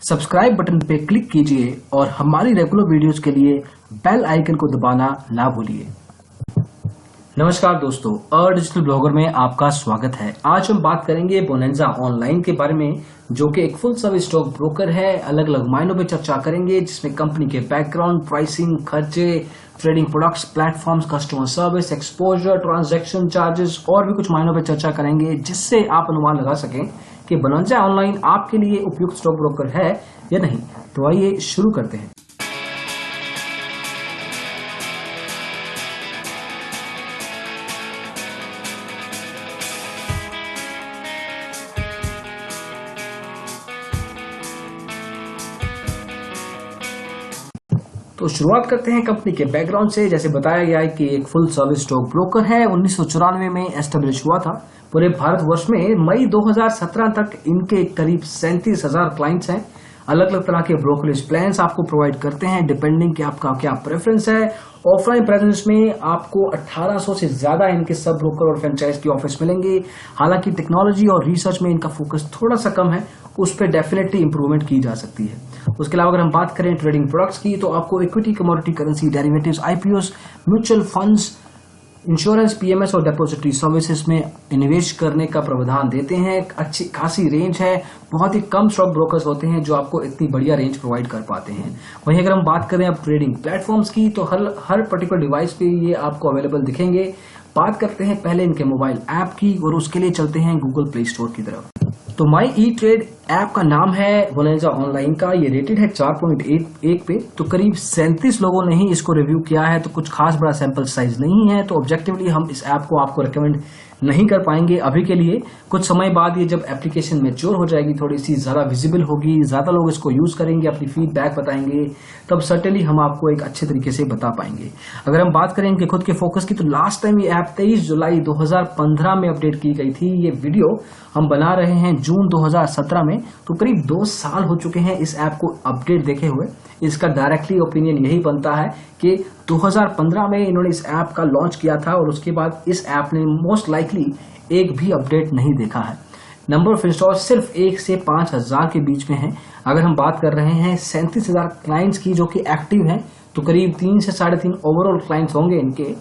Subscribe button पे click कीजिए और हमारी रेगुलर वीडियोस के लिए बेल आइकन को दबाना ना भूलिए। नमस्कार दोस्तों, डिजिटल ब्लॉगर में आपका स्वागत है। आज हम बात करेंगे बोनेंजा ऑनलाइन के बारे में, जो कि एक फुल सर्विस स्टॉक ब्रोकर है। अलग अलग मायनों में चर्चा करेंगे, जिसमें कंपनी के बैकग्राउंड, प्राइसिंग, खर्चे, trading products, platforms, customer service, exposure, transaction charges और भी कुछ मायनों पर चर्चा करेंगे, जिससे आप अनुमान लगा सकें कि बोनेंजा ऑनलाइन आपके लिए उपयुक्त स्टॉक ब्रोकर है या नहीं। तो आइए शुरू करते हैं। तो शुरुआत करते हैं कंपनी के बैकग्राउंड से। जैसे बताया गया है कि एक फुल सर्विस स्टॉक ब्रोकर है। 1994 में एस्टेब्लिश हुआ था। पूरे भारतवर्ष में मई 2017 तक इनके करीब 37,000 क्लाइंट्स हैं। अलग अलग तरह के ब्रोकरेज प्लान्स आपको प्रोवाइड करते हैं, डिपेंडिंग कि आपका क्या प्रेफरेंस है। ऑफलाइन प्रेजेंस में आपको 1800 से ज्यादा इनके सब ब्रोकर और फ्रेंचाइज के ऑफिस मिलेंगे। हालांकि टेक्नोलॉजी और रिसर्च में इनका फोकस थोड़ा सा कम है, उस पर डेफिनेटली इंप्रूवमेंट की जा सकती है। उसके अलावा अगर हम बात करें ट्रेडिंग प्रोडक्ट्स की, तो आपको equity, commodity, currency, derivatives, IPOs, mutual funds, insurance, PMS और डिपॉजिटरी सर्विसेज में निवेश करने का प्रावधान देते हैं। अच्छी खासी रेंज है। बहुत ही कम स्टॉक ब्रोकर्स होते हैं जो आपको इतनी बढ़िया रेंज प्रोवाइड कर पाते हैं। वहीं अगर हम बात करें अब ट्रेडिंग प्लेटफॉर्म्स की, तो हर पर्टिकुलर डिवाइस पे ये आपको अवेलेबल दिखेंगे। बात करते हैं पहले इनके मोबाइल ऐप की, और उसके लिए चलते हैं गूगल प्ले स्टोर की तरफ। तो माई ई ट्रेड ऐप का नाम है बोनेंजा ऑनलाइन का। ये रेटेड है 4.1 पे। तो करीब 37 लोगों ने ही इसको रिव्यू किया है, तो कुछ खास बड़ा सैंपल साइज नहीं है। तो ऑब्जेक्टिवली हम इस ऐप को आपको रिकमेंड नहीं कर पाएंगे अभी के लिए। कुछ समय बाद ये जब एप्लीकेशन मैच्योर हो जाएगी, थोड़ी सी ज्यादा विजिबल होगी, ज्यादा लोग इसको यूज करेंगे, अपनी फीडबैक बताएंगे, तब सर्टेनली हम आपको एक अच्छे तरीके से बता पाएंगे। अगर हम बात करें इनके खुद के फोकस की, तो लास्ट टाइम ये ऐप 23 जुलाई 2015 में अपडेट की गई थी। ये वीडियो हम बना रहे हैं जून 2017 में, तो करीब 2 साल हो चुके हैं इस ऐप को अपडेट देखे हुए। इसका डायरेक्टली ओपिनियन यही बनता है कि 2015 में इन्होंने इस ऐप का लॉन्च किया था, और उसके बाद इस ऐप ने मोस्ट लाइकली एक भी अपडेट नहीं देखा है। नंबर ऑफ इंस्टॉल सिर्फ 1 से 5,000 के बीच में है। अगर हम बात कर रहे हैं 37,000 क्लाइंट्स की जो कि एक्टिव हैं, तो करीब 3 से 3.5 ओवरऑल क्लाइंट्स होंगे इनके।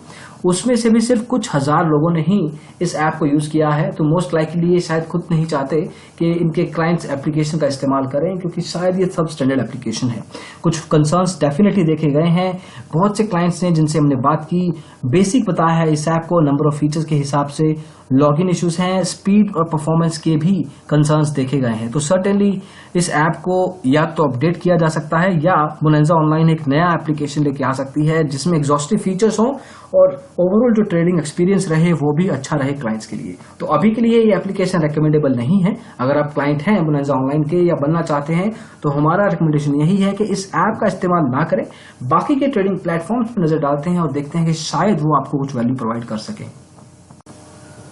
उसमें से भी सिर्फ कुछ हजार लोगों ने ही इस ऐप को यूज किया है। तो मोस्ट लाइकली ये शायद खुद नहीं चाहते कि इनके क्लाइंट्स एप्लीकेशन का इस्तेमाल करें, क्योंकि शायद ये सब स्टैंडर्ड एप्लीकेशन है। कुछ कंसर्न्स डेफिनेटली देखे गए हैं। बहुत से क्लाइंट्स ने जिनसे हमने बात की, बेसिक बताया है इस ऐप को। नंबर ऑफ फीचर्स के हिसाब से लॉगिन इश्यूज हैं, स्पीड और परफॉर्मेंस के भी कंसर्न्स देखे गए हैं। तो सर्टेनली इस ऐप को या तो अपडेट किया जा सकता है, या बोनेंजा ऑनलाइन एक नया एप्लीकेशन लेके आ सकती है जिसमें एग्जॉस्टिव फीचर्स हो और ओवरऑल जो ट्रेडिंग एक्सपीरियंस रहे वो भी अच्छा रहे क्लाइंट्स के लिए। तो अभी के लिए ये एप्लीकेशन रिकमेंडेबल नहीं है। अगर आप क्लाइंट हैं बोनेंजा ऑनलाइन के या बनना चाहते हैं, तो हमारा रिकमेंडेशन यही है कि इस ऐप का इस्तेमाल ना करें। बाकी के ट्रेडिंग प्लेटफॉर्म्स पर नजर डालते हैं और देखते हैं कि शायद वो आपको कुछ वैल्यू प्रोवाइड कर सके।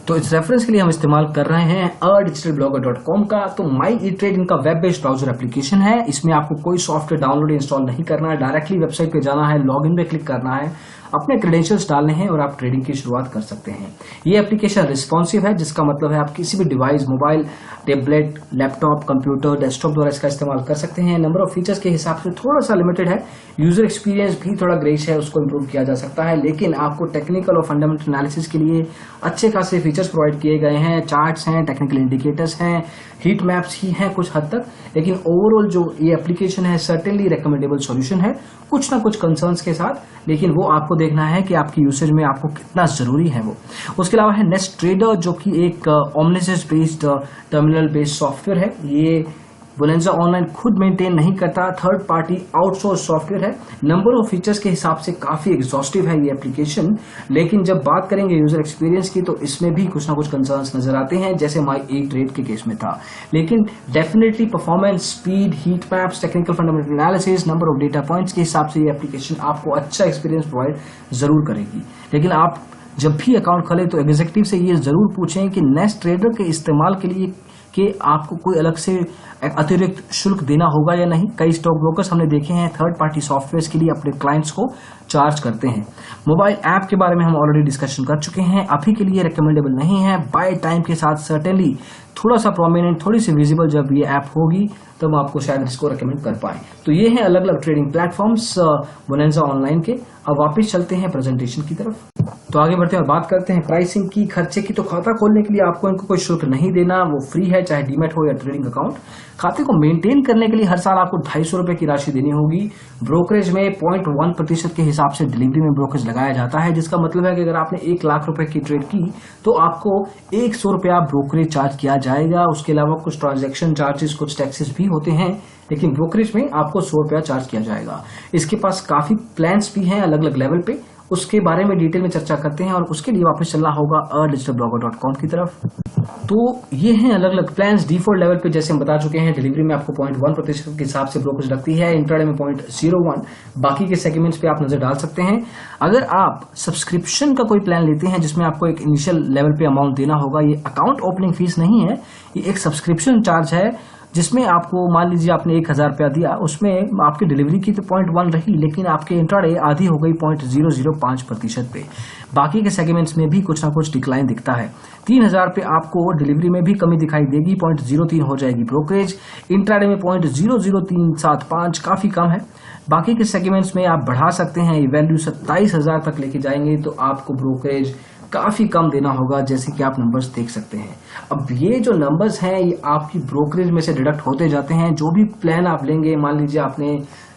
तो इस रेफरेंस के लिए हम इस्तेमाल कर रहे हैं digitalblogger.com का। तो माई ई ट्रेड इनका वेब बेस्ड ब्राउजर एप्लीकेशन है। इसमें आपको कोई सॉफ्टवेयर डाउनलोड इंस्टॉल नहीं करना है, डायरेक्टली वेबसाइट पे जाना है, लॉगिन पे क्लिक करना है, अपने क्रेडेंशियल्स डालने हैं और आप ट्रेडिंग की शुरुआत कर सकते हैं। ये एप्लीकेशन रिस्पॉन्सिव है, जिसका मतलब है आप किसी भी device, mobile, tablet, laptop, computer, desktop द्वारा इसका इस्तेमाल कर सकते हैं। नंबर ऑफ फीचर्स के हिसाब से थोड़ा सा लिमिटेड है। यूजर एक्सपीरियंस भी थोड़ा ग्रेस है, उसको इंप्रूव किया जा सकता है। लेकिन आपको टेक्निकल और फंडामेंटल एनालिसिस के लिए अच्छे खासे फीचर्स प्रोवाइड किए गए हैं। चार्ट्स हैं, टेक्निकल इंडिकेटर्स हैं, हीट मैप्स ही हैं कुछ हद तक। लेकिन ओवरऑल जो ये एप्लीकेशन है सर्टेनली रिकमेंडेबल सॉल्यूशन है, कुछ ना कुछ कंसर्न्स के साथ। लेकिन वो आपको देखना है कि आपकी यूसेज में आपको कितना जरूरी है वो। उसके अलावा है नेस्ट ट्रेडर, जो कि एक ओमनिसिस बेस्ड टर्मिनल बेस्ड सॉफ्टवेयर है। ये बोनेंजा ऑनलाइन खुद मेंटेन नहीं करता, थर्ड पार्टी आउटसोर्स सॉफ्टवेयर है। नंबर ऑफ फीचर्स के हिसाब से काफी एग्जॉस्टिव है ये एप्लीकेशन। लेकिन जब बात करेंगे यूजर एक्सपीरियंस की, तो इसमें भी कुछ ना कुछ कंसर्न्स नजर आते हैं, जैसे माई ई ट्रेड के केस में था। लेकिन definitely performance, speed, heat maps, technical fundamental analysis, number of data points के हिसाब से ये एप्लीकेशन आपको अच्छा एक्सपीरियंस प्रोवाइड जरूर करेगी। लेकिन आप जब भी अकाउंट खोले तो एग्जीक्यूटिव से ये जरूर पूछें कि नेस्ट ट्रेडर के इस्तेमाल के लिए कि आपको कोई अलग से अतिरिक्त शुल्क देना होगा या नहीं। कई स्टॉक ब्रोकर्स हमने देखे हैं थर्ड पार्टी सॉफ्टवेयर के लिए अपने क्लाइंट्स को चार्ज करते हैं। मोबाइल ऐप के बारे में हम ऑलरेडी डिस्कशन कर चुके हैं, अभी के लिए रिकमेंडेबल नहीं है। बाय टाइम के साथ सर्टेनली थोड़ा सा प्रोमिनेंट, थोड़ी सी विजिबल जब ये ऐप होगी तब आपको शायद इसको रिकमेंड कर पाए। तो ये हैं अलग अलग ट्रेडिंग प्लेटफॉर्म्स बोनेंजा ऑनलाइन के। अब वापस चलते हैं प्रेजेंटेशन की तरफ। तो आगे बढ़ते हैं और बात करते हैं प्राइसिंग की, खर्चे की। तो खाता खोलने के लिए आपको इनको कोई शुल्क नहीं देना, वो फ्री है, चाहे डीमैट हो या ट्रेडिंग अकाउंट। खाते को मेंटेन करने के लिए हर साल आपको 250 रुपए की राशि देनी होगी। ब्रोकरेज में 0.1% के हिसाब से डिलीवरी में ब्रोकरेज लगाया जाता है, जिसका मतलब है कि अगर आपने 1 लाख रुपए की ट्रेड की तो आपको 100 रुपया ब्रोकरेज चार्ज किया जाएगा। उसके अलावा कुछ ट्रांजैक्शन चार्जेस, कुछ टैक्सेस भी होते हैं, लेकिन ब्रोकरेज में आपको 100 रुपया चार्ज किया जाएगा। इसके पास काफी प्लान्स भी हैं अलग अलग लेवल पे, उसके बारे में डिटेल में चर्चा करते हैं और उसके लिए वापस चलना होगा digitalblogger.com की तरफ। तो ये हैं अलग अलग प्लान्स। डिफॉल्ट लेवल पे जैसे हम बता चुके हैं, डिलीवरी में आपको 0.1% के हिसाब से ब्रोकरेज लगती है, इंट्राडे में 0.01, बाकी के सेगमेंट्स पे आप नजर डाल सकते हैं। अगर आप सब्सक्रिप्शन का कोई प्लान लेते हैं जिसमें आपको एक इनिशियल लेवल पे अमाउंट देना होगा, ये अकाउंट ओपनिंग फीस नहीं है, ये एक सब्सक्रिप्शन चार्ज है, जिसमें आपको मान लीजिए आपने 1000 रुपया दिया, उसमें आपकी डिलीवरी की तो 0.1 रही, लेकिन आपके इंट्राडे आधी हो गई 0.005% पे। बाकी के सेगमेंट्स में भी कुछ ना कुछ डिक्लाइन दिखता है। 3000 पे आपको डिलीवरी में भी कमी दिखाई देगी, 0.03 हो जाएगी ब्रोकरेज। इंट्राडे में 0.00375 काफी कम है। बाकी के सेगमेंट्स में आप बढ़ा सकते हैं, ये वैल्यू 27,000 तक लेके जाएंगे तो आपको ब्रोकरेज काफी कम देना होगा, जैसे कि आप नंबर्स देख सकते हैं। अब ये जो नंबर्स हैं ये आपकी ब्रोकरेज में से डिडक्ट होते जाते हैं। जो भी प्लान आप लेंगे, मान लीजिए आपने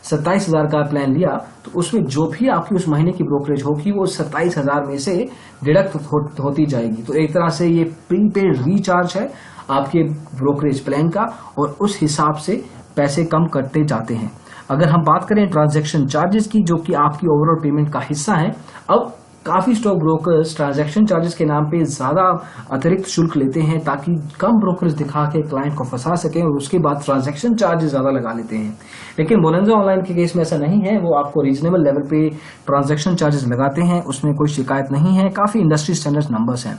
27,000 का प्लान लिया, तो उसमें जो भी आपकी उस महीने की ब्रोकरेज होगी वो 27,000 में से डिडक्ट होती जाएगी। तो एक तरह से ये प्रीपेड रिचार्ज है आपके ब्रोकरेज प्लान का, और उस हिसाब से पैसे कम करते जाते हैं। अगर हम बात करें ट्रांजैक्शन चार्जेस की, जो कि आपकी ओवरऑल पेमेंट का हिस्सा है, अब काफी स्टॉक ब्रोकर्स ट्रांजैक्शन चार्जेस के नाम पे ज्यादा अतिरिक्त शुल्क लेते हैं ताकि कम ब्रोकरेज दिखा के क्लाइंट को फंसा सकें, और उसके बाद ट्रांजैक्शन चार्जेस ज्यादा लगा लेते हैं। लेकिन बोनेंजा ऑनलाइन के केस में ऐसा नहीं है, वो आपको रीजनेबल लेवल पे ट्रांजैक्शन चार्जेस लगाते हैं, उसमें कोई शिकायत नहीं है। काफी इंडस्ट्री स्टैंडर्ड नंबर्स हैं।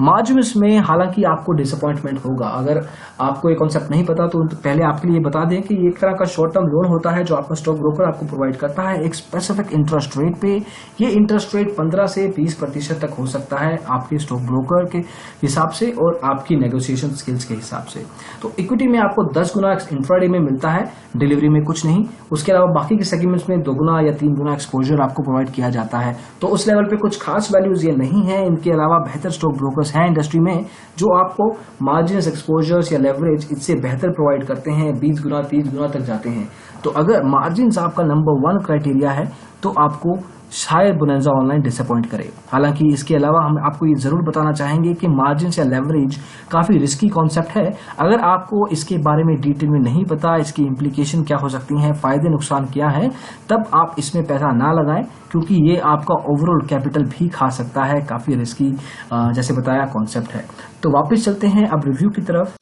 मार्जिन्स में हालांकि आपको डिसअपॉइंटमेंट होगा। अगर आपको ये कॉन्सेप्ट नहीं पता तो पहले आपके लिए बता दें कि ये एक तरह का शॉर्ट टर्म लोन होता है जो आपका स्टॉक ब्रोकर आपको प्रोवाइड करता है एक स्पेसिफिक इंटरेस्ट रेट पे। ये इंटरेस्ट रेट 15 से 20% तक हो सकता है आपके स्टॉक ब्रोकर के हिसाब से और आपकी नेगोशिएशन स्किल्स के हिसाब से। तो इक्विटी में आपको 10 गुना इंट्राडे में मिलता है, डिलीवरी में कुछ नहीं। उसके अलावा बाकी के सेगमेंट्स में 2 गुना या 3 गुना एक्सपोजर आपको प्रोवाइड किया जाता है। तो उस लेवल पे कुछ खास वैल्यूज ये नहीं है। इनके अलावा बेहतर स्टॉक ब्रोकर्स हैं इंडस्ट्री में जो आपको मार्जिन्स, एक्सपोजर्स या लेवरेज इससे बेहतर प्रोवाइड करते हैं, 20 गुना 30 गुना तक जाते हैं। तो अगर मार्जिन्स आपका नंबर 1 क्राइटेरिया है तो आपको शायद बोनेंजा ऑनलाइन डिसअपॉइंट करे। हालांकि इसके अलावा हम आपको ये जरूर बताना चाहेंगे कि मार्जिन्स या लेवरेज काफी रिस्की कॉन्सेप्ट है। अगर आपको इसके बारे में डिटेल में नहीं पता, इसकी इम्प्लीकेशन क्या हो सकती हैं, फायदे नुकसान क्या है, तब आप इसमें पैसा ना लगाएं, क्योंकि ये आपका ओवरऑल कैपिटल भी खा सकता है। काफी रिस्की जैसे बताया कॉन्सेप्ट है। तो वापस चलते हैं अब रिव्यू की तरफ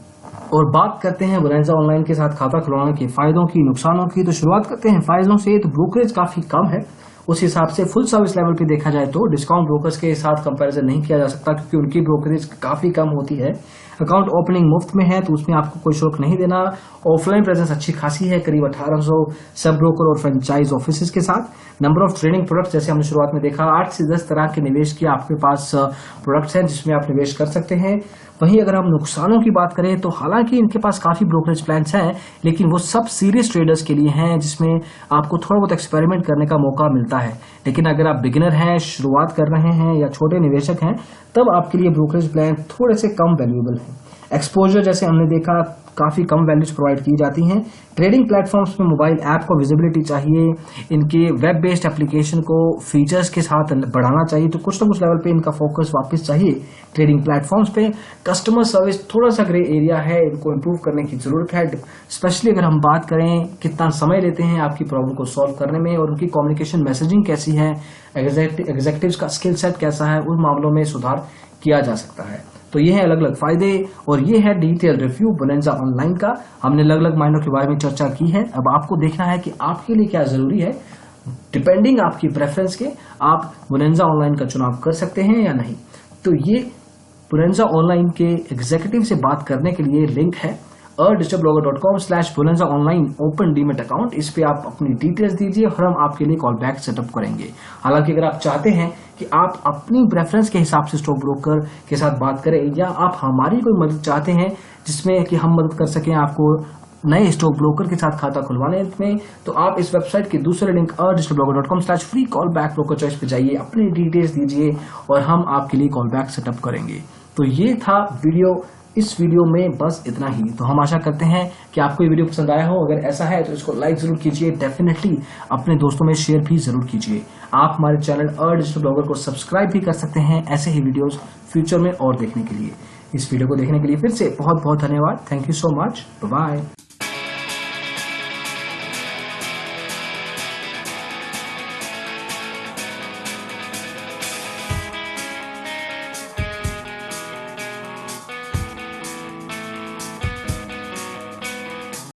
और बात करते हैं बोनेंजा ऑनलाइन के साथ खाता खुलवाने के फायदों की, नुकसानों की। तो शुरुआत करते हैं फायदों से। तो ब्रोकरेज काफी कम है, उस हिसाब से फुल सर्विस लेवल पे देखा जाए तो डिस्काउंट ब्रोकर्स के साथ कंपैरिजन नहीं किया जा सकता, क्योंकि उनकी ब्रोकरेज काफी कम होती है। अकाउंट ओपनिंग मुफ्त में है तो उसमें आपको कोई शुल्क नहीं देना। ऑफलाइन प्रेजेंस अच्छी खासी है, करीब 1800 सब ब्रोकर और फ्रेंचाइज ऑफिस के साथ। नंबर ऑफ ट्रेडिंग प्रोडक्ट्स जैसे हमने शुरुआत में देखा, 8 से 10 तरह के निवेश के आपके पास प्रोडक्ट्स हैं जिसमें आप निवेश कर सकते हैं। वहीं अगर हम नुकसानों की बात करें तो हालांकि इनके पास काफी ब्रोकरेज प्लान्स हैं, लेकिन वो सब सीरियस ट्रेडर्स के लिए हैं जिसमें आपको थोड़ा बहुत एक्सपेरिमेंट करने का मौका मिलता है। लेकिन अगर आप बिगिनर हैं, शुरुआत कर रहे हैं या छोटे निवेशक हैं, तब आपके लिए ब्रोकरेज प्लान थोड़े से कम वैल्यूएबल है। एक्सपोजर जैसे हमने देखा काफी कम वैल्यूज प्रोवाइड की जाती हैं। ट्रेडिंग प्लेटफॉर्म्स में मोबाइल ऐप को विजिबिलिटी चाहिए, इनके वेब बेस्ड एप्लीकेशन को फीचर्स के साथ बढ़ाना चाहिए। तो कुछ ना कुछ लेवल पे इनका फोकस वापस चाहिए ट्रेडिंग प्लेटफॉर्म्स पे। कस्टमर सर्विस थोड़ा सा ग्रे एरिया है, इनको इम्प्रूव करने की जरूरत है। स्पेशली अगर हम बात करें कितना समय लेते हैं आपकी प्रॉब्लम को सॉल्व करने में, और उनकी कम्युनिकेशन मैसेजिंग कैसी है, एग्जीक्यूटिव्स का स्किल सेट कैसा है, उन मामलों में सुधार किया जा सकता है। तो ये है अलग अलग फायदे और ये है डिटेल रिव्यू बोनेंजा ऑनलाइन का। हमने अलग अलग मायनों के बारे में चर्चा की है। अब आपको देखना है कि आपके लिए क्या जरूरी है। डिपेंडिंग आपकी प्रेफरेंस के आप बोनेंजा ऑनलाइन का चुनाव कर सकते हैं या नहीं। तो ये बोलेंजा ऑनलाइन के एग्जीक्यूटिव से बात करने के लिए लिंक है digitalblogger.com/bolenzaonline ओपन डीमेट अकाउंट। इस पे आप अपनी डिटेल्स दीजिए और हम आपके लिए कॉल बैक सेटअप करेंगे। हालांकि अगर आप चाहते हैं कि आप अपनी प्रेफरेंस के हिसाब से स्टॉक ब्रोकर के साथ बात करें या आप हमारी कोई मदद चाहते हैं जिसमें कि हम मदद कर सकें आपको नए स्टॉक ब्रोकर के साथ खाता खुलवाने में, तो आप इस वेबसाइट के दूसरे link digitalblogger.com/free call back broker choice पे जाइए, अपनी डिटेल्स दीजिए और हम आपके लिए कॉल बैक सेटअप करेंगे। तो ये था वीडियो। इस वीडियो में बस इतना ही। तो हम आशा करते हैं कि आपको ये वीडियो पसंद आया हो। अगर ऐसा है तो इसको लाइक जरूर कीजिए, डेफिनेटली अपने दोस्तों में शेयर भी जरूर कीजिए। आप हमारे चैनल डिजिटल ब्लॉगर को सब्सक्राइब भी कर सकते हैं ऐसे ही वीडियोस फ्यूचर में और देखने के लिए। इस वीडियो को देखने के लिए फिर से बहुत बहुत धन्यवाद। Thank you so much. Bye.